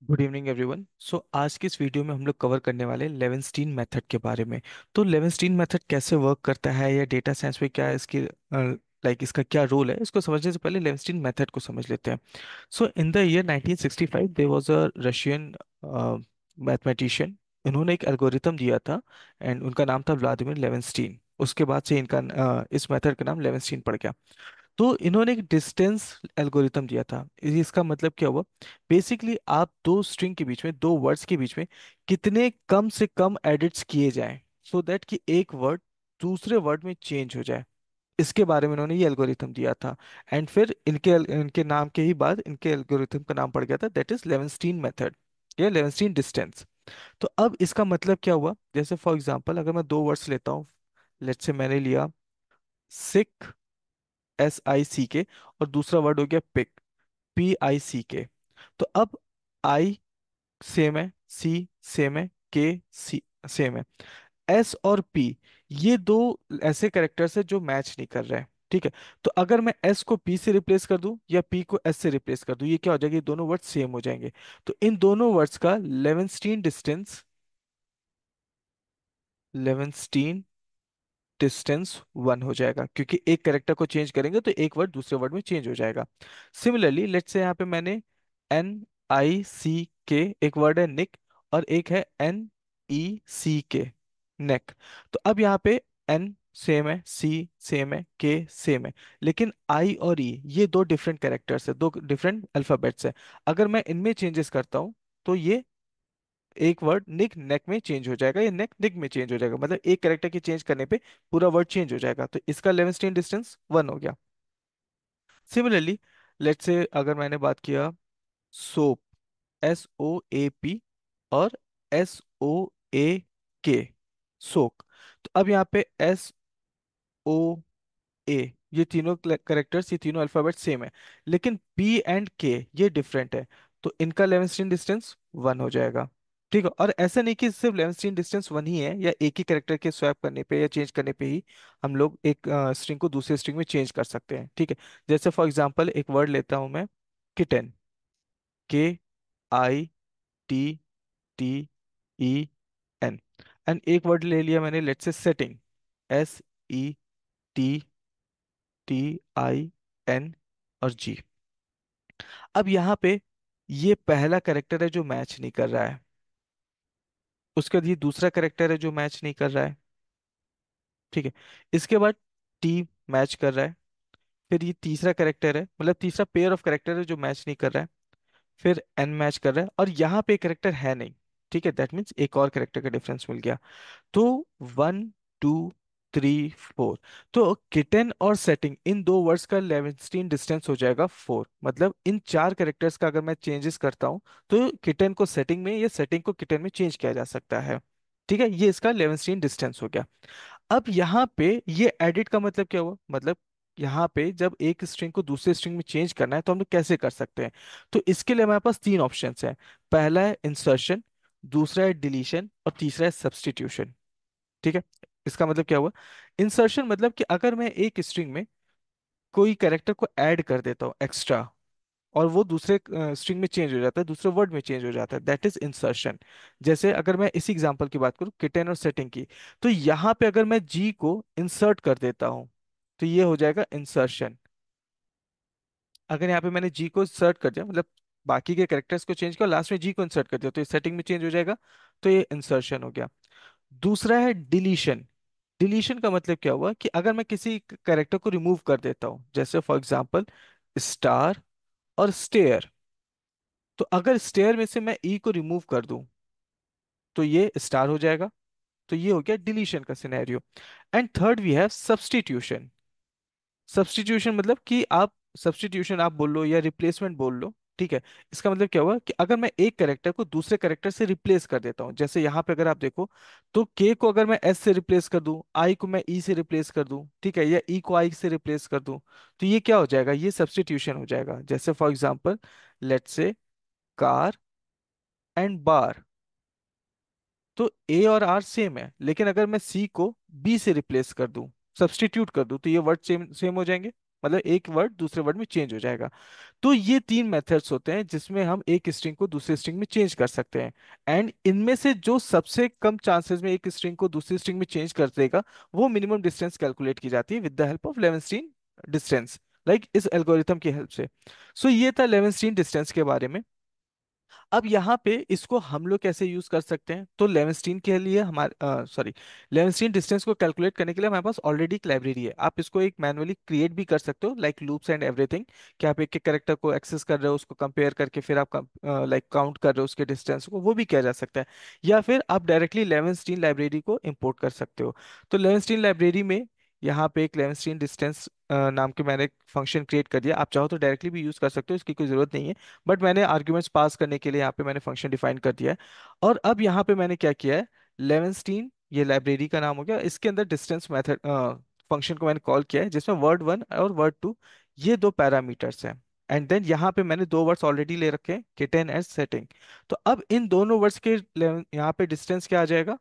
Good evening everyone. आज की इस वीडियो में हम लोग कवर करने वाले लेवेंस्टीन मेथड के बारे में। तो लेवेंस्टीन मेथड कैसे वर्क करता है या डेटा साइंस में क्या है इसकी इसका क्या रोल है, इसको समझने से पहले लेवेंस्टीन मेथड को समझ लेते हैं। In the year 1965 there was a Russian mathematician. इन्होंने एक एल्गोरिथम दिया था एंड उनका नाम था व्लादिमीर लेवेंस्टीन। उसके बाद से इनका इस मेथड का नाम लेवेंस्टीन पड़ गया। तो इन्होंने एक डिस्टेंस एल्गोरिथम दिया था। इसका मतलब क्या हुआ? बेसिकली आप दो स्ट्रिंग के बीच में, दो वर्ड्स के बीच में कितने कम से कम एडिट्स किए जाएं सो दैट कि एक वर्ड दूसरे वर्ड में चेंज हो जाए। इसके बारे में इन्होंने ये एल्गोरिथम दिया था। एंड फिर इनके इनके नाम के ही बाद इनके एल्गोरिथम का नाम पड़ गया था, दैट इज लेवेंस्टीन मेथड या लेवेंस्टीन डिस्टेंस। तो अब इसका मतलब क्या हुआ? जैसे फॉर एग्जांपल अगर मैं दो वर्ड्स लेता हूँ, लेट्स से मैंने लिया सिक, SICK, और दूसरा वर्ड हो गया पिक, PICK। तो अब आई सेम है, सी सेम है, के सी सेम है, एस और पी ये दो ऐसे कैरेक्टर्स है जो मैच नहीं कर रहे हैं। ठीक है। तो अगर मैं एस को पी से रिप्लेस कर दूं या पी को एस से रिप्लेस कर दूं, ये क्या हो जाएगा? ये दोनों वर्ड्स सेम हो जाएंगे। तो इन दोनों वर्ड्स का लेवेंस्टीन डिस्टेंस 1 हो जाएगा, क्योंकि एक करेक्टर को चेंज करेंगे तो एक वर्ड दूसरे वर्ड में चेंज हो जाएगा। सिमिलरली लेट्स से यहाँ पे मैंने NICK, एक वर्ड है निक, और एक है NECK, नेक। तो अब यहाँ पे एन सेम है, सी सेम है, के सेम है, लेकिन आई और ई ये दो डिफरेंट कैरेक्टर्स है, दो डिफरेंट अल्फाबेट्स है। अगर मैं इनमें चेंजेस करता हूँ तो ये एक वर्ड निक नेक में चेंज हो जाएगा, या नेक निक में चेंज हो जाएगा। मतलब एक कैरेक्टर के चेंज करने पे पूरा वर्ड चेंज हो जाएगा। तो इसका लेवेंस्टीन डिस्टेंस 1 हो गया। सिमिलरली लेट्स से अगर मैंने बात किया सोप, SOAP, और SOAK, सोक। तो अब यहाँ पे SOA, ये तीनों करेक्टर्स, ये तीनों अल्फाबेट सेम है, लेकिन P एंड K ये डिफरेंट है। तो इनका लेवेंस्टीन डिस्टेंस 1 हो जाएगा। ठीक है। और ऐसा नहीं कि सिर्फ लेवेंस्टीन डिस्टेंस 1 ही है, या एक ही करेक्टर के स्वैप करने पे या चेंज करने पे ही हम लोग एक स्ट्रिंग को दूसरे स्ट्रिंग में चेंज कर सकते हैं। ठीक है। जैसे फॉर एग्जांपल एक वर्ड लेता हूं मैं, किटन, KITTEN। एंड एक वर्ड ले लिया मैंने, लेट्स से सेटिंग, SETTIN और जी। अब यहाँ पे ये पहला करेक्टर है जो मैच नहीं कर रहा है, उसके बाद ये दूसरा करेक्टर है जो मैच नहीं कर रहा है। ठीक है। इसके बाद टी मैच कर रहा है, फिर ये तीसरा करेक्टर है, मतलब तीसरा पेयर ऑफ करेक्टर है जो मैच नहीं कर रहा है, फिर एन मैच कर रहा है, और यहाँ पे करेक्टर है नहीं। ठीक है, दैट मीन्स एक और करेक्टर का डिफरेंस मिल गया। तो 1 2 3 4। तो किटन और सेटिंग इन दो वर्ड्स का लेवेंस्टीन डिस्टेंस हो जाएगा 4। मतलब इन चार कैरेक्टर्स का अगर मैं चेंजेस करता हूँ तो किटन को सेटिंग में या सेटिंग को किटन में चेंज किया जा सकता है। ठीक है, ये इसका लेवेंस्टीन डिस्टेंस हो गया। अब यहाँ पे ये एडिट का मतलब क्या हुआ? मतलब यहाँ पे जब एक स्ट्रिंग को दूसरे स्ट्रिंग में चेंज करना है तो हम लोग कैसे कर सकते हैं? तो इसके लिए हमारे पास तीन ऑप्शंस हैं। पहला है इंसर्शन, दूसरा है डिलीशन, और तीसरा है सब्स्टिट्यूशन। ठीक है। इसका मतलब क्या हुआ? इंसर्शन मतलब कि अगर मैं एक स्ट्रिंग में कोई कैरेक्टर को ऐड कर देता हूँ एक्स्ट्रा, और वो दूसरे स्ट्रिंग में चेंज हो जाता है, दूसरे वर्ड में चेंज हो जाता है, दैट इज इंसर्शन। जैसे अगर मैं इसी एग्जांपल की बात करूँ, किटेन और सेटिंग की, तो यहाँ पे अगर मैं जी को इंसर्ट कर देता हूँ तो ये हो जाएगा इंसर्शन। अगर यहाँ पे मैंने जी को इंसर्ट कर दिया, मतलब बाकी के कैरेक्टर्स को चेंज किया, लास्ट में जी को इंसर्ट कर दिया, तो ये सेटिंग में चेंज हो जाएगा, तो ये इंसर्शन हो गया। दूसरा है डिलीशन। डिलीशन का मतलब क्या हुआ कि अगर मैं किसी कैरेक्टर को रिमूव कर देता हूँ, जैसे फॉर एग्जांपल स्टार और स्टेयर, तो अगर स्टेयर में से मैं ई को रिमूव कर दूं तो ये स्टार हो जाएगा। तो ये हो गया डिलीशन का scenario. And third we have substitution. Substitution मतलब कि आप सब्स्टिट्यूशन आप बोल लो या रिप्लेसमेंट बोल लो। ठीक है। इसका मतलब क्या हुआ कि अगर मैं एक कैरेक्टर को दूसरे कैरेक्टर से रिप्लेस कर देता हूँ, जैसे यहाँ पे अगर आप देखो, तो के को अगर मैं एस से रिप्लेस कर दूं, आई को मैं ई से रिप्लेस कर दूं, ठीक है, या ई को आई से रिप्लेस कर दूं, तो ये क्या हो जाएगा? ये सब्स्टिट्यूशन हो जाएगा। जैसे for example let's say car and bar, तो ए और आर सेम है, लेकिन अगर मैं सी को बी से रिप्लेस कर दूं, सब्स्टिट्यूट कर दूं, तो ये वर्ड सेम सेम हो जाएंगे। मतलब एक वर्ड दूसरे वर्ड में चेंज हो जाएगा। तो ये तीन मेथड्स होते हैं जिसमें हम एक स्ट्रिंग को दूसरी स्ट्रिंग में चेंज कर सकते हैं। एंड इनमें से जो सबसे कम चांसेस में एक स्ट्रिंग को दूसरी स्ट्रिंग में चेंज कर देगा, वो मिनिमम डिस्टेंस कैलकुलेट की जाती है with the help of Levenshtein distance, like इस एल्गोरिथम की हेल्प से। सो ये था लेवेंस्टीन डिस्टेंस के बारे में। अब यहाँ पे इसको हम लोग कैसे यूज कर सकते हैं, तो लेवेंस्टीन के लिए हमारे सॉरी लेवेंस्टीन डिस्टेंस को कैलकुलेट करने के लिए हमारे पास ऑलरेडी एक लाइब्रेरी है। आप इसको एक मैनुअली क्रिएट भी कर सकते हो, लाइक लूप्स एंड एवरीथिंग, कि आप एक एक कैरेक्टर को एक्सेस कर रहे हो, उसको कंपेयर करके फिर आप लाइक काउंट कर रहे हो उसके डिस्टेंस को, वो भी किया जा सकता है। या फिर आप डायरेक्टली लेवेंस्टीन लाइब्रेरी को इंपोर्ट कर सकते हो। तो लेवेंस्टीन लाइब्रेरी में यहाँ पे एक लेवेंस्टीन डिस्टेंस नाम के मैंने एक फंक्शन क्रिएट कर दिया। आप चाहो तो डायरेक्टली भी यूज कर सकते हो, इसकी कोई जरूरत नहीं है, बट मैंने आर्ग्यूमेंट्स पास करने के लिए यहाँ पे मैंने फंक्शन डिफाइन कर दिया है। और अब यहाँ पे मैंने क्या किया है, लेवेंस्टीन ये लाइब्रेरी का नाम हो गया, इसके अंदर डिस्टेंस मेथड फंक्शन को मैंने कॉल किया है, जिसमें वर्ड वन और वर्ड टू ये दो पैरामीटर्स हैं। एंड देन यहाँ पे मैंने दो वर्ड्स ऑलरेडी ले रखे हैं, किटन एंड सेटिंग। तो अब इन दोनों वर्ड्स के यहाँ पे डिस्टेंस क्या आ जाएगा,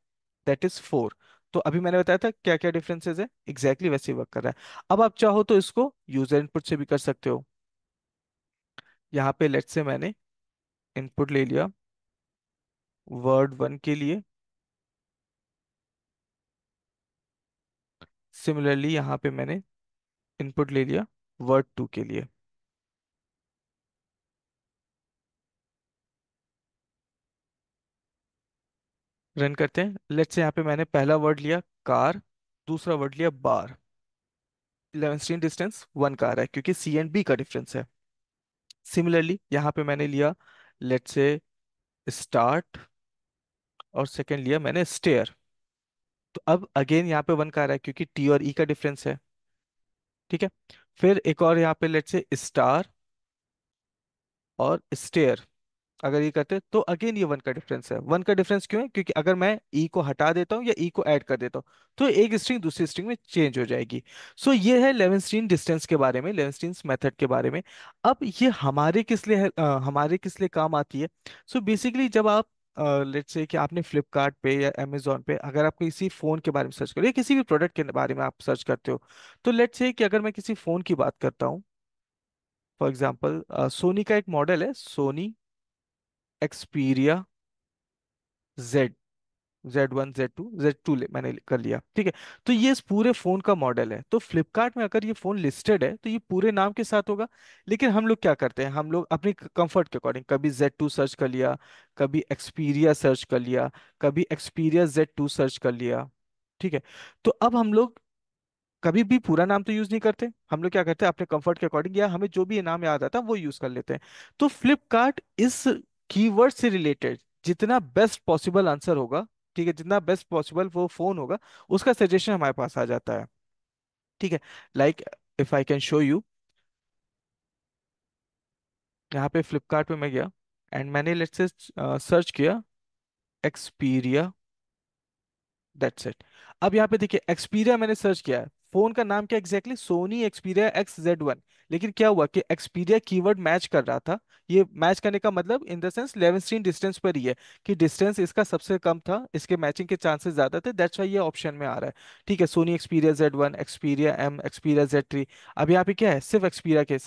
दैट इज 4। तो अभी मैंने बताया था क्या क्या डिफरेंसेस है, एग्जैक्टली वैसे ही वर्क कर रहा है। अब आप चाहो तो इसको यूजर इनपुट से भी कर सकते हो। यहाँ पे लेट्स से मैंने इनपुट ले लिया वर्ड वन के लिए, सिमिलरली यहाँ पे मैंने इनपुट ले लिया वर्ड टू के लिए। रन करते हैं, लेट्स से यहाँ पे मैंने पहला वर्ड लिया कार, दूसरा वर्ड लिया बार। 11 डिस्टेंस 1 का आ रहा है क्योंकि सी एंड बी का डिफरेंस है। सिमिलरली यहाँ पे मैंने लिया लेट्स से स्टार्ट, और सेकंड लिया मैंने स्टेयर। तो अब अगेन यहाँ पे 1 का आ रहा है क्योंकि टी और ई का डिफरेंस है। ठीक है, फिर एक और यहाँ पे लेट्स से स्टार और स्टेयर, अगर ये करते तो अगेन ये 1 का डिफरेंस है। 1 का डिफरेंस क्यों है, क्योंकि अगर मैं ई को हटा देता हूँ या ई को ऐड कर देता हूँ तो एक स्ट्रिंग दूसरी स्ट्रिंग में चेंज हो जाएगी। सो ये है लेवेंस्टीन डिस्टेंस के बारे में, लेवेंस्टीन मेथड के बारे में। अब ये हमारे किस लिए हमारे किस लिए काम आती है। सो बेसिकली जब आप लेट्स से कि आपने फ्लिपकार्ट पे या अमेजोन पे अगर आप किसी फ़ोन के बारे में सर्च करो या किसी भी प्रोडक्ट के बारे में आप सर्च करते हो, तो लेट्स से कि अगर मैं किसी फ़ोन की बात करता हूँ, फॉर एग्जांपल सोनी का एक मॉडल है, Sony Xperia Z, Z1 Z2 Z2 मैंने कर लिया। ठीक है, तो ये इस पूरे फोन का मॉडल है। तो फ्लिपकार्ट में अगर ये फोन लिस्टेड है तो ये पूरे नाम के साथ होगा। लेकिन हम लोग क्या करते हैं, हम लोग अपनी कंफर्ट के अकॉर्डिंग कभी Z2 सर्च कर लिया, कभी एक्सपीरिया सर्च कर लिया, कभी एक्सपीरिया Z2 सर्च कर लिया। ठीक है, तो अब हम लोग कभी भी पूरा नाम तो यूज नहीं करते, हम लोग क्या करते हैं अपने कंफर्ट के अकॉर्डिंग या हमें जो भी ये नाम याद आता है वो यूज कर लेते हैं। तो फ्लिपकार्ट इस कीवर्ड से रिलेटेड जितना बेस्ट पॉसिबल आंसर होगा, ठीक है, जितना बेस्ट पॉसिबल वो फोन होगा, उसका सजेशन हमारे पास आ जाता है। ठीक है, like if I can show you, यहाँ पे फ्लिपकार्ट पे मैं गया एंड मैंने लेट्स से सर्च किया एक्सपीरिया, दैट्स इट। अब यहाँ पे देखिए एक्सपीरिया मैंने सर्च किया है, फोन का नाम क्या एग्जैक्टली, सोनी एक्सपीरिया XZ1। लेकिन क्या हुआ कि एक्सपीरिया कीवर्ड मैच कर रहा था। ये मैच करने का मतलब इन द सेंस लेवेंस्टीन डिस्टेंस पर ही है, कि डिस्टेंस इसका सबसे कम था, इसके मैचिंग के चांसेस ज्यादा थे, दैट्स वाई ये ऑप्शन में आ रहा है। ठीक है, Sony Xperia Z1, Xperia M, Xperia Z3। अब यहाँ पे क्या है, सिर्फ एक्सपीरिया के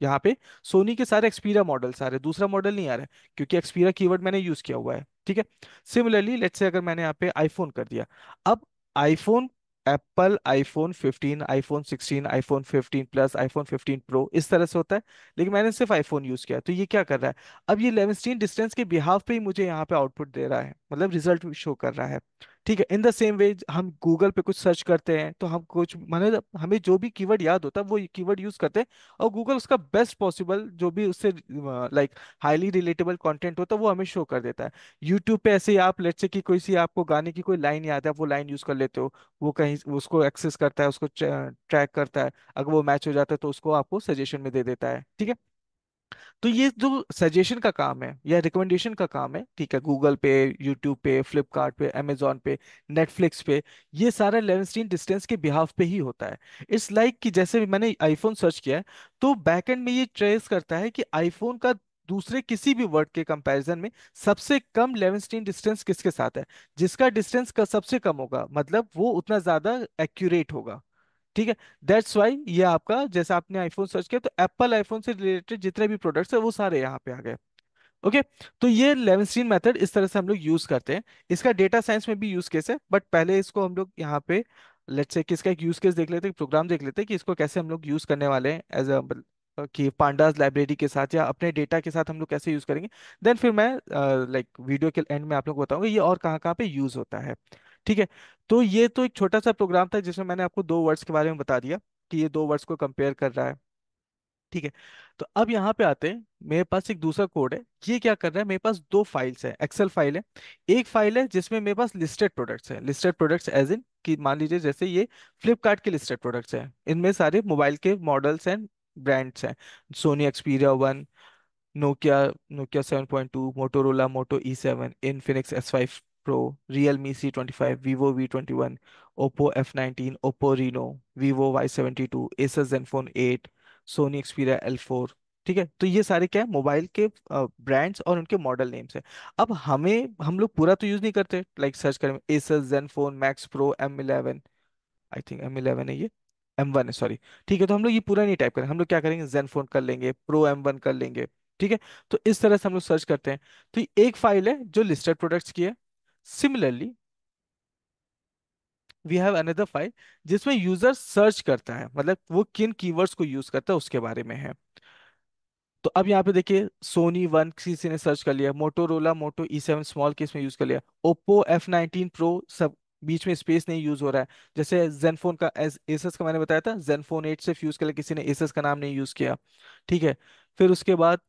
यहाँ पे सोनी के सारे एक्सपीरिया मॉडल्स आ रहे हैं, दूसरा मॉडल नहीं आ रहा है क्योंकि एक्सपीरिया कीवर्ड मैंने यूज किया हुआ है। ठीक है, सिमिलरली लेट्स से अगर मैंने यहाँ पे आईफोन कर दिया, अब iPhone, Apple iPhone 15, iPhone 16, iPhone 15 plus, iPhone 15 pro, इस तरह से होता है। लेकिन मैंने सिर्फ आईफोन यूज किया, तो ये क्या कर रहा है, अब ये लेवेंस्टीन डिस्टेंस के बिहाफ पे ही मुझे यहाँ पे आउटपुट दे रहा है, मतलब रिजल्ट शो कर रहा है। ठीक है, इन द सेम वे हम गूगल पे कुछ सर्च करते हैं तो हम कुछ मतलब हमें जो भी कीवर्ड याद होता है वो कीवर्ड यूज करते हैं, और गूगल उसका बेस्ट पॉसिबल जो भी उससे लाइक हाईली रिलेटेबल कंटेंट होता है वो हमें शो कर देता है। यूट्यूब पे ऐसे ही आप लेट्स से कि कोई सी आपको गाने की कोई लाइन याद है, आप वो लाइन यूज कर लेते हो, वो कहीं उसको एक्सेस करता है, उसको ट्रैक करता है, अगर वो मैच हो जाता है तो उसको आपको सजेशन में दे देता है। ठीक है, तो ये जो सजेशन का काम है या रिकमेंडेशन का काम है, ठीक है, गूगल पे, यूट्यूब पे, फ्लिपकार्ट पे, अमेजोन पे, नेटफ्लिक्स पे, ये सारा लेवेंस्टीन डिस्टेंस के बिहाफ पे ही होता है। इट्स लाइक कि जैसे मैंने आईफोन सर्च किया है, तो बैकएंड में ये ट्रेस करता है कि आईफोन का दूसरे किसी भी वर्ड के कंपैरिजन में सबसे कम लेवेंस्टीन डिस्टेंस किसके साथ है। जिसका डिस्टेंस का सबसे कम होगा मतलब वो उतना ज्यादा एक्यूरेट होगा। ठीक है। दैट्स वाई ये आपका, जैसे आपने आईफोन सर्च किया तो एप्पल आईफोन से रिलेटेड जितने भी प्रोडक्ट्स है वो सारे यहाँ पे आ गए। ओके। तो ये लेवेंस्टीन मेथड इस तरह से हम लोग यूज करते हैं। इसका डेटा साइंस में भी यूज केस है, बट पहले इसको हम लोग यहाँ पे लेट्स से किसका एक यूज केस देख लेते हैं, प्रोग्राम देख लेते हैं कि इसको कैसे हम लोग यूज करने वाले हैं एज अ, कि पांडास लाइब्रेरी के साथ या अपने डेटा के साथ हम लोग कैसे यूज करेंगे। देन फिर मैं लाइक वीडियो के एंड में आप लोग को बताऊंगा ये और कहाँ कहाँ पे यूज होता है। ठीक है। तो ये तो एक छोटा सा प्रोग्राम था जिसमें मैंने आपको दो वर्ड्स के बारे में बता दिया कि ये दो वर्ड्स को कंपेयर कर रहा है। ठीक है। तो अब यहाँ पे आते हैं, मेरे पास एक दूसरा कोड है। ये क्या कर रहा है, मेरे पास दो फाइल्स है, एक्सेल फाइल है। एक फाइल है जिसमें मेरे पास लिस्टेड प्रोडक्ट्स है, लिस्टेड प्रोडक्ट्स एज इन कि मान लीजिए जैसे ये फ्लिपकार्ट के लिस्टेड प्रोडक्ट्स हैं, इनमें सारे मोबाइल के मॉडल्स एंड ब्रांड्स हैं। Sony Xperia one, Nokia, Nokia 7.2, Motorola मोटो E7, Infinix S5 pro, Realme C25, Vivo V21, Oppo F19, Oppo Reno, Vivo Y72, Asus ZenFone 8, Sony Xperia L4। ठीक है। तो ये सारे क्या है, मोबाइल के ब्रांड्स और उनके मॉडल नेम्स है। अब हमें, हम लोग पूरा तो यूज नहीं करते, लाइक सर्च करें Asus ZenFone max pro M11, I think M11 है ये, M1 है सॉरी। ठीक है। तो हम लोग ये पूरा नहीं टाइप करेंगे, हम लोग क्या करेंगे, जेनफोन कर लेंगे, प्रो M1 कर लेंगे। ठीक है। तो इस तरह से हम लोग सर्च करते हैं। तो ये एक फाइल है जो लिस्टेड प्रोडक्ट्स की है। Similarly we have another file जिसमें यूजर सर्च करता है, मतलब वो किन कीवर्ड्स को यूज करता है उसके बारे में है। तो अब यहाँ पे देखिए, सोनी वन किसी ने सर्च कर लिया, मोटोरोला मोटो E7 स्मॉल केस में यूज कर लिया, ओप्पो F19 प्रो, सब बीच में स्पेस नहीं यूज हो रहा है। जैसे जेनफोन का, एस एसस का मैंने बताया था, जेनफोन 8 सिर्फ यूज कर लिया, किसी ने एसस का नाम नहीं यूज किया। ठीक है। फिर उसके बाद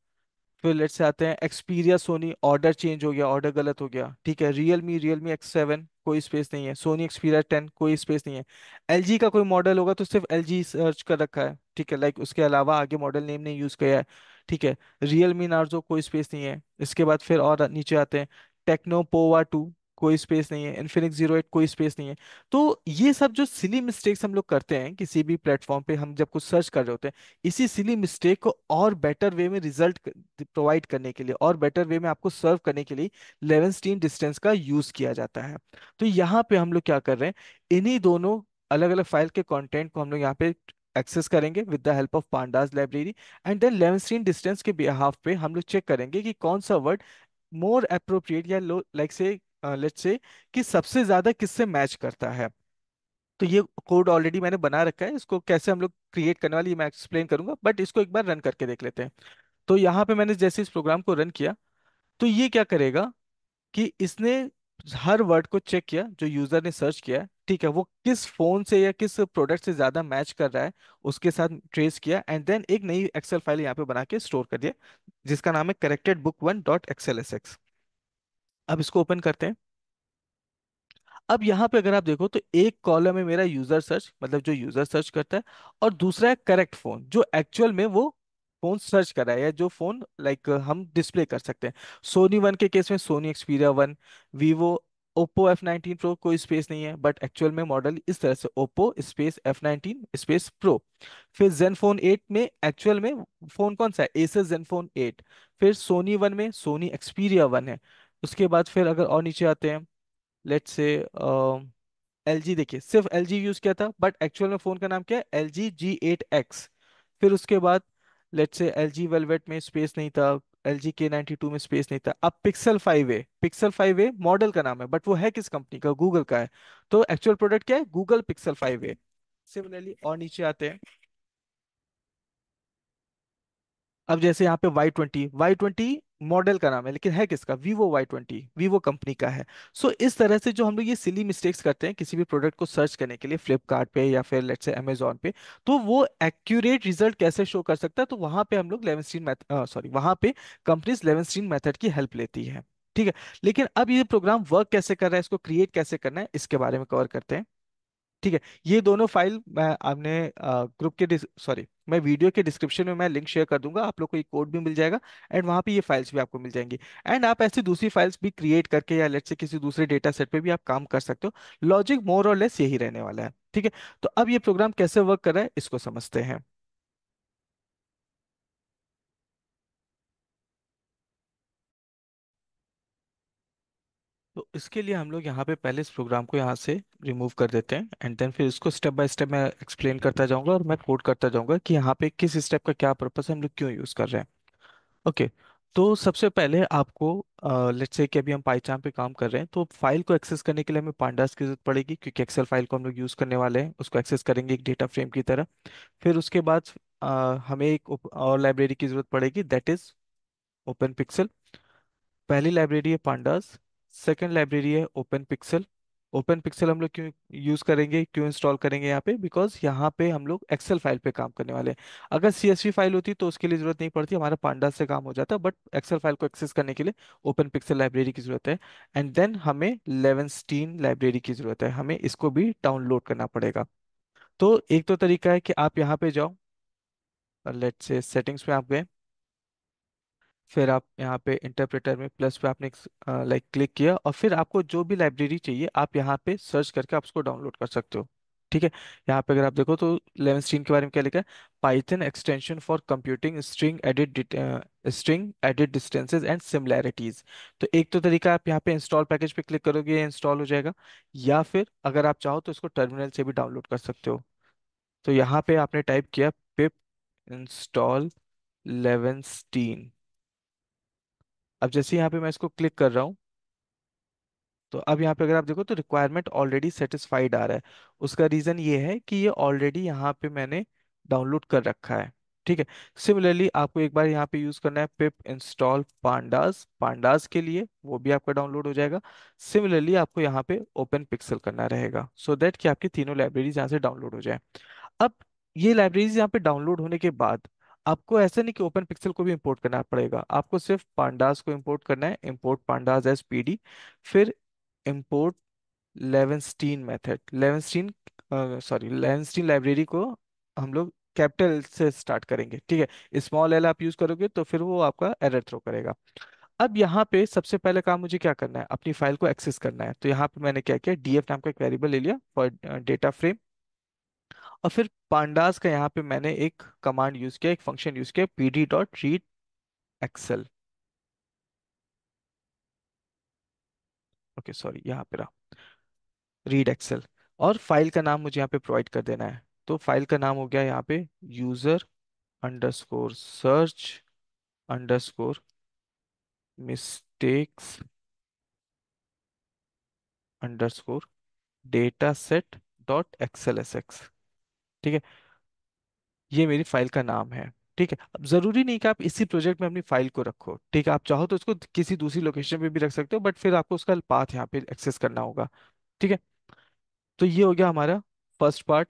फिर लेट से आते हैं एक्सपीरिया सोनी, ऑर्डर चेंज हो गया, ऑर्डर गलत हो गया। ठीक है। रियलमी X7 कोई स्पेस नहीं है, सोनी एक्सपीरिया 10 कोई स्पेस नहीं है। एलजी का कोई मॉडल होगा तो सिर्फ एलजी सर्च कर रखा है। ठीक है। लाइक उसके अलावा आगे मॉडल नेम नहीं यूज किया है। ठीक है। रियलमी नार्जो कोई स्पेस नहीं है। इसके बाद फिर और नीचे आते हैं, टेक्नो पोवा 2 कोई स्पेस नहीं है, इन्फिनिक्स 08 कोई स्पेस नहीं है। तो ये सब जो सिली मिस्टेक्स हम लोग करते हैं किसी भी प्लेटफॉर्म पे, हम जब कुछ सर्च कर रहे होते हैं, इसी सिली मिस्टेक को और बेटर वे में रिजल्ट प्रोवाइड करने के लिए और बेटर वे में आपको सर्व करने के लिए लेवेंस्टीन डिस्टेंस का यूज किया जाता है। तो यहाँ पे हम लोग क्या कर रहे हैं, इन्हीं दोनों अलग अलग फाइल के कंटेंट को हम लोग यहाँ पे एक्सेस करेंगे with the help of pandas library. And then Levenshtein distance के बिहाफ पे हम लोग चेक करेंगे कि कौन सा वर्ड मोर अप्रोप्रिएट या लो लाइक से लेट्स से कि सबसे ज्यादा किससे मैच करता है। तो ये कोड ऑलरेडी मैंने बना रखा है, इसको कैसे हम लोग क्रिएट करने वाले ये मैं एक्सप्लेन करूंगा, बट इसको एक बार रन करके देख लेते हैं। तो यहाँ पे मैंने जैसे इस प्रोग्राम को रन किया, तो ये क्या करेगा कि इसने हर वर्ड को चेक किया जो यूजर ने सर्च किया है। ठीक है। वो किस फोन से या किस प्रोडक्ट से ज्यादा मैच कर रहा है उसके साथ ट्रेस किया, एंड देन एक नई एक्सेल फाइल यहाँ पे बना के स्टोर कर दिया जिसका नाम है corrected book one dot XLSX। अब इसको ओपन करते हैं। अब यहाँ पे अगर आप देखो तो एक कॉलम है मेरा यूजर सर्च, मतलब जो यूजर सर्च करता है, और दूसरा है करेक्ट फोन, जो एक्चुअल में वो फोन सर्च कर रहा है या जो फोन लाइक हम डिस्प्ले कर सकते हैं। सोनी वन के केस में Sony Xperia one, Vivo, Oppo F19 pro कोई स्पेस नहीं है, बट एक्चुअल में मॉडल इस तरह से Oppo space F19 space pro. फिर जेनफोन 8 में एक्चुअल में फोन कौन सा है, एसस जेनफोन 8। फिर सोनी वन में सोनी एक्सपीरिया वन है। उसके बाद फिर अगर और नीचे आते हैं, लेट्स से एलजी, देखिए सिर्फ एलजी यूज किया था, बट एक्चुअल में फोन का नाम क्या है, LG G8X। फिर उसके बाद लेट्स से एलजी वेलवेट में स्पेस नहीं था, LG K92 में स्पेस नहीं था। अब पिक्सल 5a मॉडल का नाम है, बट वो है किस कंपनी का, गूगल का है। तो एक्चुअल प्रोडक्ट क्या है, गूगल पिक्सल 5a। सिमिलरली और नीचे आते हैं, अब जैसे यहाँ पे वाई ट्वेंटी मॉडल का नाम है, लेकिन है किसका, वीवो वीवो कंपनी का है। सो इस तरह से जो हम लोग ये सिली मिस्टेक्स करते हैं किसी भी प्रोडक्ट को सर्च करने के लिए फ्लिपकार्ट पे या फिर लेट्स से अमेजोन पे, तो वो एक्यूरेट रिजल्ट कैसे शो कर सकता है, तो वहां पे हम लोग लेवेंस्टीन मैथ सॉरी वहां पे कंपनीज लेवेंस्टीन मेथड की हेल्प लेती है। ठीक है। लेकिन अब ये प्रोग्राम वर्क कैसे कर रहा है, इसको क्रिएट कैसे करना है, इसके बारे में कवर करते हैं। ठीक है। ये दोनों फाइल मैं आपने ग्रुप के सॉरी मैं वीडियो के डिस्क्रिप्शन में मैं लिंक शेयर कर दूंगा, आप लोग को ये कोड भी मिल जाएगा, एंड वहाँ पे ये फाइल्स भी आपको मिल जाएंगी। एंड आप ऐसी दूसरी फाइल्स भी क्रिएट करके या लेट्स से किसी दूसरे डेटा सेट पे भी आप काम कर सकते हो। लॉजिक मोर और लेस यही रहने वाला है। ठीक है। तो अब ये प्रोग्राम कैसे वर्क कर रहा है इसको समझते हैं। तो इसके लिए हम लोग यहाँ पे पहले इस प्रोग्राम को यहाँ से रिमूव कर देते हैं, एंड देन फिर इसको स्टेप बाय स्टेप मैं एक्सप्लेन करता जाऊंगा और मैं कोड करता जाऊंगा कि यहाँ पे किस स्टेप का क्या पर्पस है, हम लोग क्यों यूज़ कर रहे हैं। ओके। तो सबसे पहले आपको लेट्स से कि अभी हम पाइथन पे काम कर रहे हैं, तो फाइल को एक्सेस करने के लिए हमें पांडास की जरूरत पड़ेगी, क्योंकि एक्सेल फाइल को हम लोग यूज़ करने वाले हैं, उसको एक्सेस करेंगे एक डेटा फ्रेम की तरह। फिर उसके बाद हमें एक और लाइब्रेरी की जरूरत पड़ेगी, दैट इज ओपन पिक्सल। पहली लाइब्रेरी है पांडास, सेकंड लाइब्रेरी है ओपन पिक्सल। ओपन पिक्सल हम लोग क्यों यूज करेंगे, क्यों इंस्टॉल करेंगे यहाँ पे, बिकॉज यहाँ पे हम लोग एक्सेल फाइल पे काम करने वाले हैं। अगर सीएसवी फाइल होती तो उसके लिए जरूरत नहीं पड़ती, हमारा पांडास से काम हो जाता, बट एक्सेल फाइल को एक्सेस करने के लिए ओपन पिक्सल लाइब्रेरी की जरूरत है। एंड देन हमें लेवेंस्टीन लाइब्रेरी की जरूरत है, हमें इसको भी डाउनलोड करना पड़ेगा। तो एक तो तरीका है कि आप यहाँ पे जाओ, लेट्स से सेटिंग्स में आप गए, फिर आप यहाँ पे इंटरप्रेटर में प्लस पे आपने लाइक क्लिक किया, और फिर आपको जो भी लाइब्रेरी चाहिए आप यहाँ पे सर्च करके आप उसको डाउनलोड कर सकते हो। ठीक है। यहाँ पे अगर आप देखो तो लेवेंस्टीन के बारे में क्या लिखा है, Python extension for computing string edit distances and similarities. तो एक तो तरीका, आप यहाँ पे इंस्टॉल पैकेज पे क्लिक करोगे ये इंस्टॉल हो जाएगा, या फिर अगर आप चाहो तो इसको टर्मिनल से भी डाउनलोड कर सकते हो। तो यहाँ पे आपने टाइप किया पिप इंस्टॉल लेवेंस्टीन। अब जैसे यहाँ पे मैं इसको क्लिक कर रहा हूँ, तो अब यहाँ पे अगर आप देखो तो रिक्वायरमेंट ऑलरेडी सेटिस्फाइड आ रहा है। उसका रीज़न ये है कि ये ऑलरेडी यहाँ पे मैंने डाउनलोड कर रखा है। ठीक है। सिमिलरली आपको एक बार यहाँ पे यूज़ करना है पिप इंस्टॉल पांडास, पांडास के लिए वो भी आपका डाउनलोड हो जाएगा। सिमिलरली आपको यहाँ पे ओपन पिक्सल करना रहेगा, सो दैट कि आपकी तीनों लाइब्रेरीज यहाँ से डाउनलोड हो जाए। अब ये लाइब्रेरीज यहाँ पे डाउनलोड होने के बाद आपको ऐसा नहीं कि ओपन पिक्सल को भी इंपोर्ट करना पड़ेगा, आपको सिर्फ पांडास को इंपोर्ट करना है, इंपोर्ट पांडास एज पीडी। फिर इंपोर्ट लेवेंस्टीन मेथड, लेवेंस्टीन लेवेंस्टीन लाइब्रेरी को हम लोग कैपिटल से स्टार्ट करेंगे। ठीक है, स्मॉल एल आप यूज करोगे तो फिर वो आपका एरर थ्रो करेगा। अब यहाँ पे सबसे पहले काम मुझे क्या करना है, अपनी फाइल को एक्सेस करना है। तो यहाँ पे मैंने क्या किया, डीएफ नाम का एक वेरिएबल ले लिया फॉर डेटा फ्रेम, और फिर पांडास का यहाँ पे मैंने एक कमांड यूज किया, एक फंक्शन यूज किया, pd dot read excel. Okay sorry, यहाँ पे रहा रीड एक्सेल। और फाइल का नाम मुझे यहाँ पे प्रोवाइड कर देना है। तो फाइल का नाम हो गया यहाँ पे user underscore search underscore mistakes underscore data set dot XL S x. ठीक है, ये मेरी फाइल का नाम है। ठीक है, अब जरूरी नहीं कि आप इसी प्रोजेक्ट में अपनी फाइल को रखो। ठीक है, आप चाहो तो उसको किसी दूसरी लोकेशन पे भी रख सकते हो, बट फिर आपको उसका पाथ यहाँ पे एक्सेस करना होगा। ठीक है, तो ये हो गया हमारा फर्स्ट पार्ट।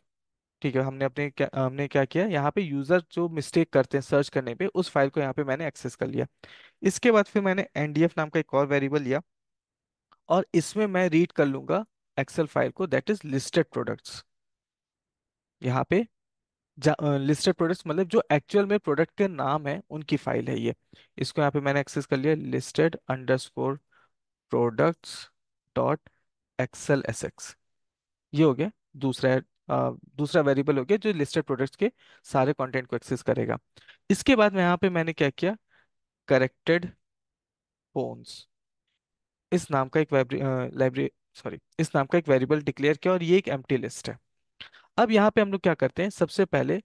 ठीक है, हमने क्या किया, यहाँ पे यूजर जो मिस्टेक करते हैं सर्च करने पे, उस फाइल को यहाँ पे मैंने एक्सेस कर लिया। इसके बाद फिर मैंने एनडीएफ नाम का एक और वेरिएबल लिया, और इसमें मैं रीड कर लूंगा एक्सेल फाइल को, दैट इज लिस्टेड प्रोडक्ट्स। यहाँ पे लिस्टेड प्रोडक्ट्स मतलब जो एक्चुअल में प्रोडक्ट के नाम है उनकी फाइल है ये। इसको यहाँ पे मैंने एक्सेस कर लिया, listed underscore products dot excel s x. ये हो गया दूसरा दूसरा वेरिएबल हो गया जो लिस्टेड प्रोडक्ट्स के सारे कंटेंट को एक्सेस करेगा। इसके बाद में यहाँ पे मैंने क्या किया, करेक्टेड फोन्स इस नाम का एक लाइब्रेरी सॉरी इस नाम का एक वेरिएबल डिक्लेयर किया, और ये एक एम्प्टी लिस्ट है। अब यहाँ पे हम लोग क्या करते हैं, सबसे पहले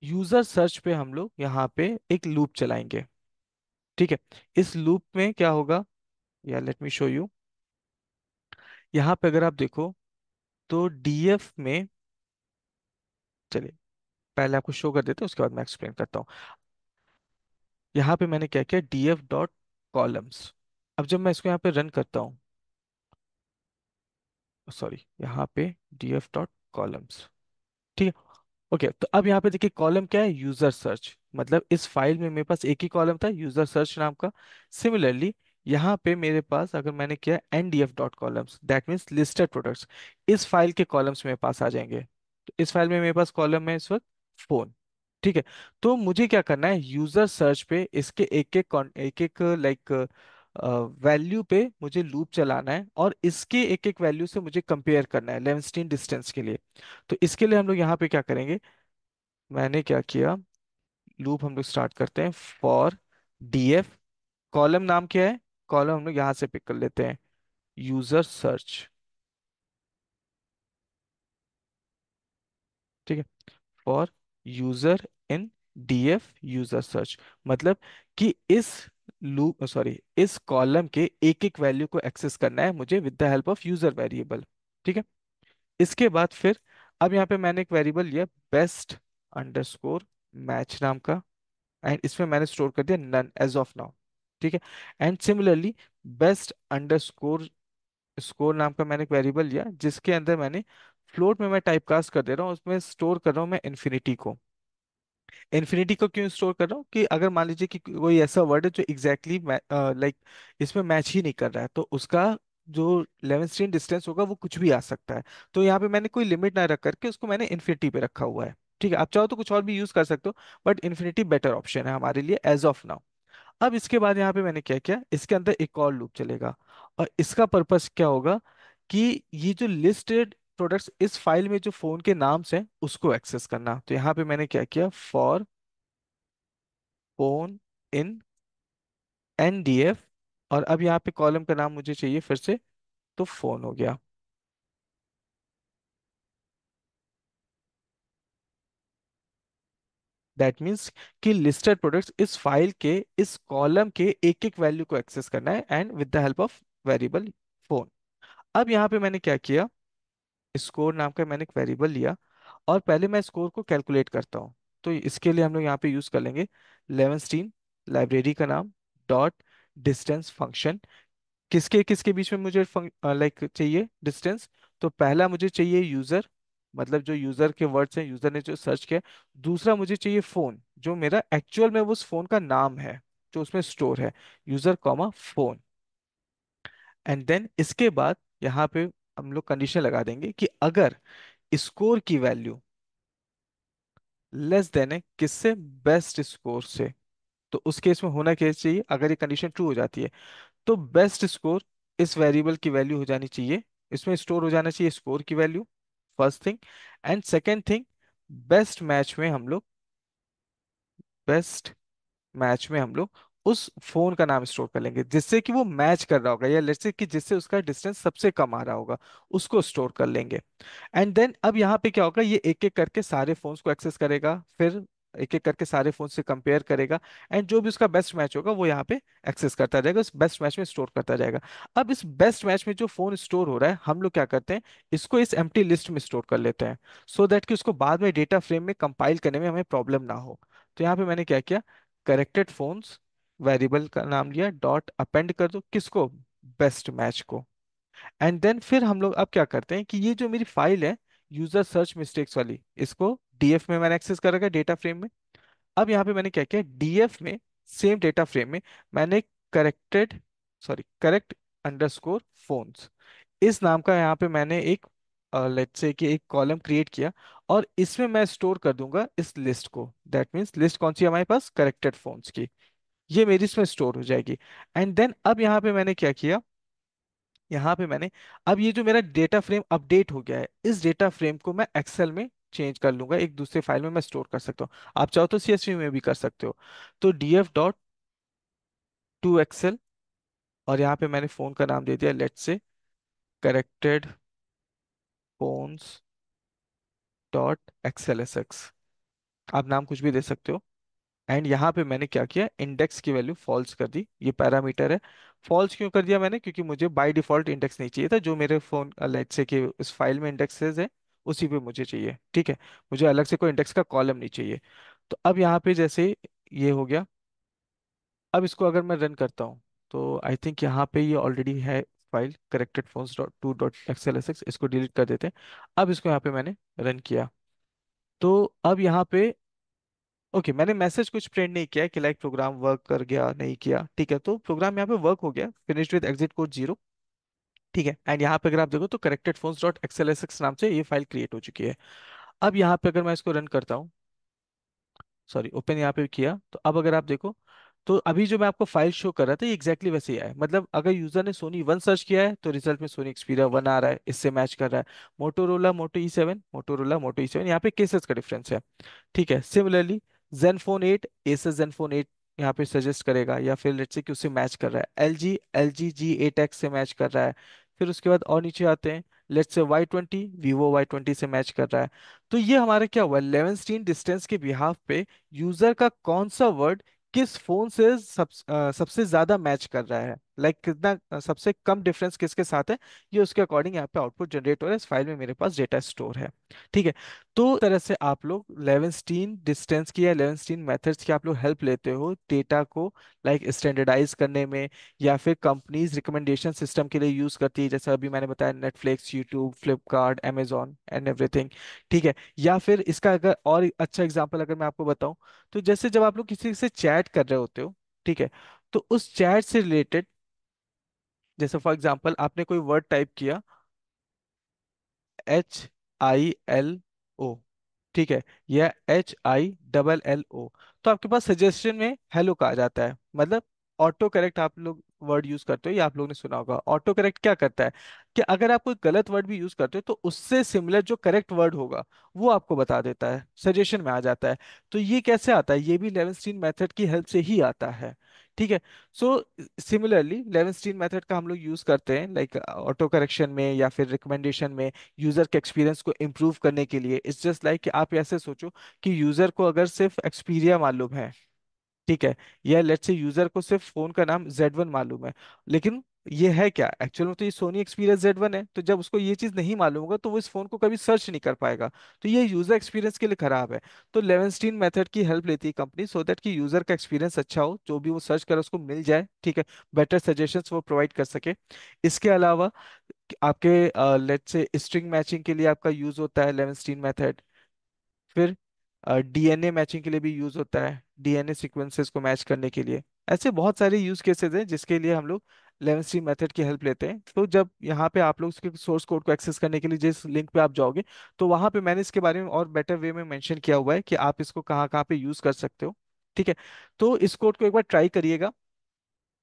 यूजर सर्च पे हम लोग यहाँ पे एक लूप चलाएंगे। ठीक है, इस लूप में क्या होगा, या लेट मी शो यू। यहाँ पे अगर आप देखो तो डीएफ में, चलिए पहले आपको शो कर देते हैं उसके बाद मैं एक्सप्लेन करता हूँ। यहाँ पे मैंने क्या किया, डीएफ डॉट कॉलम्स। अब जब मैं इसको यहाँ पे रन करता हूँ, सॉरी यहाँ पे डीएफ डॉट कॉलम्स। ठीक है। ओके, तो अब यहाँ पे देखिए कॉलम क्या है, यूजर सर्च, मतलब इस फाइल में मेरे पास एक ही कॉलम था यूजर सर्च नाम का। सिमिलरली यहाँ पे मेरे पास अगर मैंने किया n d f dot columns, that means listed products, इस फाइल के कॉलम्स मेरे पास आ जाएंगे। तो इस फाइल में मेरे पास कॉलम है इस वक्त फोन। ठीक है, तो मुझे क्या करना है, यूजर सर्च पे इसके एक एक लाइक वैल्यू पे मुझे लूप चलाना है, और इसके एक एक वैल्यू से मुझे कंपेयर करना है लेवेंस्टीन डिस्टेंस के लिए। तो इसके लिए हम लोग यहाँ पे क्या करेंगे, मैंने क्या किया, लूप हम लोग स्टार्ट करते हैं फॉर डीएफ, कॉलम नाम क्या है, कॉलम हम लोग यहाँ से पिक कर लेते हैं, यूजर सर्च। ठीक है, for user in DF user search, मतलब कि इस लूप सॉरी इस कॉलम के एक एक वैल्यू को एक्सेस करना है मुझे with the help of user variable. ठीक है, इसके बाद फिर अब यहाँ पे मैंने एक वेरिएबल लिया बेस्ट अंडरस्कोर मैच नाम का, एंड इसमें मैंने स्टोर कर दिया नन एज ऑफ नाउ। ठीक है, and similarly best underscore score नाम का मैंने एक वेरिएबल लिया जिसके अंदर मैंने फ्लोट में मैं टाइप कास्ट कर दे रहा हूँ, उसमें स्टोर कर रहा हूँ मैं इन्फिनिटी को। इन्फिनिटी को क्यों स्टोर कर रहा हूँ कि अगर मान लीजिए कि कोई ऐसा वर्ड है जो एग्जैक्टली लाइक इसमें मैच ही नहीं कर रहा है, तो उसका जो लेवेंस्टीन डिस्टेंस होगा वो कुछ भी आ सकता है। तो यहाँ पे मैंने कोई लिमिट ना रख करके उसको मैंने इन्फिनिटी पे रखा हुआ है। ठीक है, आप चाहो तो कुछ और भी यूज कर सकते हो, बट इन्फिनिटी बेटर ऑप्शन है हमारे लिए एज ऑफ नाउ। अब इसके बाद यहाँ पे मैंने क्या किया, इसके अंदर एक और लूप चलेगा, और इसका पर्पस क्या होगा कि ये जो लिस्टेड प्रोडक्ट्स इस फाइल में जो फोन के नाम्स हैं उसको एक्सेस करना। तो यहाँ पे मैंने क्या किया, फॉर फोन इन एनडीएफ, और अब यहाँ पे कॉलम का नाम मुझे चाहिए फिर से, तो फोन हो गया। दैट मीन्स कि लिस्टेड प्रोडक्ट्स इस फाइल के इस कॉलम के एक एक वैल्यू को एक्सेस करना है and with the help of variable phone. अब यहाँ पे मैंने क्या किया, स्कोर नाम का मैंने एक वेरिएबल लिया, और पहले मैं स्कोर को कैलकुलेट करता हूँ। तो इसके लिए हम लोग यहाँ पे यूज कर लेंगे लेवेंस्टीन लाइब्रेरी का नाम डॉट डिस्टेंस फंक्शन। किसके किसके बीच में मुझे लाइक चाहिए डिस्टेंस, तो पहला मुझे चाहिए यूजर, मतलब जो यूजर के वर्ड्स हैं, यूजर ने जो सर्च किया। दूसरा मुझे चाहिए फोन, जो मेरा एक्चुअल में उस फोन का नाम है जो उसमें स्टोर है, user comma phone. And then इसके बाद यहाँ पे हम लोग कंडीशन लगा देंगे कि अगर स्कोर की वैल्यू लेस देन है किससे, बेस्ट स्कोर से, तो उस केस में होना क्या चाहिए, अगर ये कंडीशन ट्रू हो जाती है तो बेस्ट स्कोर इस वेरिएबल की वैल्यू हो जानी चाहिए, इसमें स्टोर हो जाना चाहिए स्कोर की value, first thing. And second thing, best match में हम लोग बेस्ट मैच में हम लोग उस फोन का नाम स्टोर कर लेंगे जिससे कि वो मैच कर रहा होगा, या लेट्स से कि जिससे उसका डिस्टेंस सबसे कम आ रहा होगा, उसको स्टोर कर लेंगे। एंड देन अब यहाँ पे क्या होगा, ये एक एक करके सारे फोन्स को एक्सेस करेगा, फिर एक एक करके सारे फोन से कंपेयर करेगा, एंड जो भी उसका बेस्ट मैच होगा वो यहाँ पे एक्सेस करता जाएगा, उस बेस्ट मैच में स्टोर करता जाएगा। अब इस बेस्ट मैच में जो फोन स्टोर हो रहा है हम लोग क्या करते हैं, इसको इस एम्प्टी लिस्ट में स्टोर कर लेते हैं, सो दैट कि उसको बाद में डेटा फ्रेम में कंपाइल करने में हमें प्रॉब्लम ना हो। तो यहाँ पे मैंने क्या किया, करेक्टेड फोन्स वेरिएबल का नाम लिया, डॉट अपेंड कर दो किसको, बेस्ट मैच को। एंड देन फिर हम लोग अब क्या करते हैं कि ये जो मेरी फाइल है यूजर सर्च मिस्टेक्स वाली, इसको डीएफ में मैंने एक्सेस कर रखा है डेटा फ्रेम में। अब यहाँ पे मैंने क्या किया, डीएफ में सेम डेटा फ्रेम में मैंने करेक्टेड करेक्ट अंडरस्कोर फोन्स इस नाम का यहाँ पे मैंने एक लेट्स से कि एक कॉलम क्रिएट किया, और इसमें मैं स्टोर कर दूंगा इस लिस्ट को। दैट मीन्स लिस्ट कौन सी है हमारे पास, करेक्टेड फोन्स की, ये मेरी इसमें स्टोर हो जाएगी। एंड देन अब यहाँ पे मैंने क्या किया, यहाँ पे मैंने अब ये जो मेरा डेटा फ्रेम अपडेट हो गया है, इस डेटा फ्रेम को मैं एक्सेल में चेंज कर लूंगा, एक दूसरे फाइल में मैं स्टोर कर सकता हूँ, आप चाहो तो सीएसवी में भी कर सकते हो। तो डीएफ डॉट टू एक्सेल, और यहाँ पे मैंने फोन का नाम दे दिया let's say corrected phones dot excel s x, आप नाम कुछ भी दे सकते हो। एंड यहाँ पे मैंने क्या किया, इंडेक्स की वैल्यू फॉल्स कर दी, ये पैरामीटर है। फॉल्स क्यों कर दिया मैंने, क्योंकि मुझे बाय डिफॉल्ट इंडेक्स नहीं चाहिए था, जो मेरे फोन लेट से कि इस फाइल में इंडेक्सेस है उसी पे मुझे चाहिए। ठीक है, मुझे अलग से कोई इंडेक्स का कॉलम नहीं चाहिए। तो अब यहाँ पे जैसे ये हो गया, अब इसको अगर मैं रन करता हूँ तो आई थिंक यहाँ पे ये ऑलरेडी है file corrected phones dot to dot XL S x, इसको डिलीट कर देते हैं। अब इसको यहाँ पे मैंने रन किया, तो अब यहाँ पे ओके मैंने मैसेज कुछ प्रिंट नहीं किया है कि लाइक प्रोग्राम वर्क कर गया नहीं किया। ठीक है, तो प्रोग्राम यहाँ पे वर्क हो गया, फिनिश्ड विद एग्जिट कोड 0। ठीक है, एंड यहाँ पे अगर आप देखो तो करेक्टेड फोन्स डॉट एक्सएलएसएक्स नाम से ये फाइल क्रिएट हो चुकी है। अब यहाँ पे अगर मैं इसको रन करता हूँ, सॉरी ओपन यहाँ पे किया, तो अब अगर आप देखो तो अभी जो मैं आपको फाइल शो कर रहा था ये एग्जैक्टली वैसे ही आया है। मतलब अगर यूजर ने सोनी वन सर्च किया है तो रिजल्ट में सोनी एक्सपीरिया वन आ रहा है, इससे मैच कर रहा है। मोटोरोला मोटो ई सेवन, यहाँ पे केसेस का डिफरेंस है। ठीक है, सिमिलरली Zenfone 8 Asus Zenfone 8 यहाँ पे सजेस्ट करेगा, या फिर लेट्स से कि उससे मैच कर रहा है। एल जी जी एट एक्स से मैच कर रहा है। फिर उसके बाद और नीचे आते हैं, let's say Y20, Vivo Y20 से मैच कर रहा है। तो ये हमारा क्या हुआ, लेवेंस्टीन डिस्टेंस के बिहाफ पे यूजर का कौन सा वर्ड किस फोन से सबसे ज्यादा मैच कर रहा है, लाइक कितना सबसे कम डिफरेंस किसके साथ है, ये उसके अकॉर्डिंग यहाँ पे आउटपुट जनरेट हो रहा है। इस फाइल में मेरे पास डेटा स्टोर है। ठीक है। तो इस तरह से आप लोग लेवेंस्टीन डिस्टेंस की या लेवेंस्टीन मेथड्स की आप लोग हेल्प लेते हो डेटा को लाइक स्टैंडर्डाइज करने में, या फिर कंपनीज रिकमेंडेशन सिस्टम के लिए यूज करती है, जैसे अभी मैंने बताया Netflix, YouTube, Flipkart, amazon and everything. ठीक है। या फिर इसका अगर और अच्छा एग्जांपल अगर मैं आपको बताऊं, तो जैसे जब आप लोग किसी से चैट कर रहे होते हो, ठीक है, तो उस चैट से रिलेटेड, जैसे फॉर एग्जांपल आपने कोई वर्ड टाइप किया, HILO, ठीक है, या HILLO, तो आपके पास सजेशन में हेलो कहा जाता है। मतलब ऑटो करेक्ट आप लोग वर्ड यूज करते हो, या आप लोगों ने सुना होगा ऑटो करेक्ट क्या करता है कि अगर आप कोई गलत वर्ड भी यूज करते हो तो उससे सिमिलर जो करेक्ट वर्ड होगा वो आपको बता देता है, सजेशन में आ जाता है। तो ये कैसे आता है, ये भी लेवेंस्टीन मेथड की हेल्प से ही आता है। ठीक है। सो सिमिलरली लेवेंस्टीन मेथड का हम लोग यूज करते हैं लाइक ऑटो करेक्शन में या फिर रिकमेंडेशन में, यूजर के एक्सपीरियंस को इम्प्रूव करने के लिए। इट्स जस्ट लाइक कि आप ऐसे सोचो कि यूजर को अगर सिर्फ एक्सपीरिया मालूम है, ठीक है, या लेट्स से यूजर को सिर्फ फोन का नाम Z1 मालूम है, लेकिन ये है क्या एक्चुअल में, तो ये सोनी एक्सपीरियंस Z1 है। तो जब उसको ये चीज नहीं मालूम होगा तो वो इस फोन को कभी सर्च नहीं कर पाएगा। तो ये यूजर एक्सपीरियंस के लिए खराब है। तो लेवेंस्टीन मेथड की हेल्प लेती है कंपनी, सो दैट कि यूजर का एक्सपीरियंस अच्छा हो, जो भी वो सर्च करे उसको मिल जाए। ठीक है। बेटर सजेशंस वो प्रोवाइड कर सके। इसके अलावा आपके लेट्स से स्ट्रिंग मैचिंग के लिए आपका यूज होता है लेवेंस्टीन मेथड। फिर DNA मैचिंग के लिए भी यूज होता है, DNA सीक्वेंसेस को मैच करने के लिए। ऐसे बहुत सारे यूज केसेस हैं जिसके लिए हम लोग लेवेंस्टीन मेथड की हेल्प लेते हैं। तो जब यहाँ पे आप लोग उसके सोर्स कोड को एक्सेस करने के लिए जिस लिंक पे आप जाओगे, तो वहाँ पे मैंने इसके बारे में और बेटर वे में मेंशन किया हुआ है कि आप इसको कहाँ कहाँ पे यूज कर सकते हो। ठीक है। तो इस कोड को एक बार ट्राई करिएगा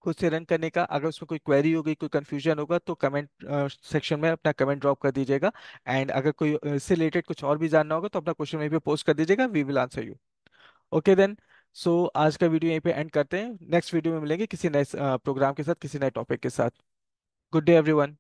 खुद से रन करने का। अगर उसमें कोई क्वेरी होगी, कोई कंफ्यूजन होगा, तो कमेंट सेक्शन में अपना कमेंट ड्रॉप कर दीजिएगा। एंड अगर कोई इससे रिलेटेड कुछ और भी जानना होगा तो अपना क्वेश्चन वहीं पे पोस्ट कर दीजिएगा, we will answer you. Okay then. So आज का वीडियो यहीं पे एंड करते हैं, नेक्स्ट वीडियो में मिलेंगे किसी नए प्रोग्राम के साथ, किसी नए टॉपिक के साथ। Good day everyone.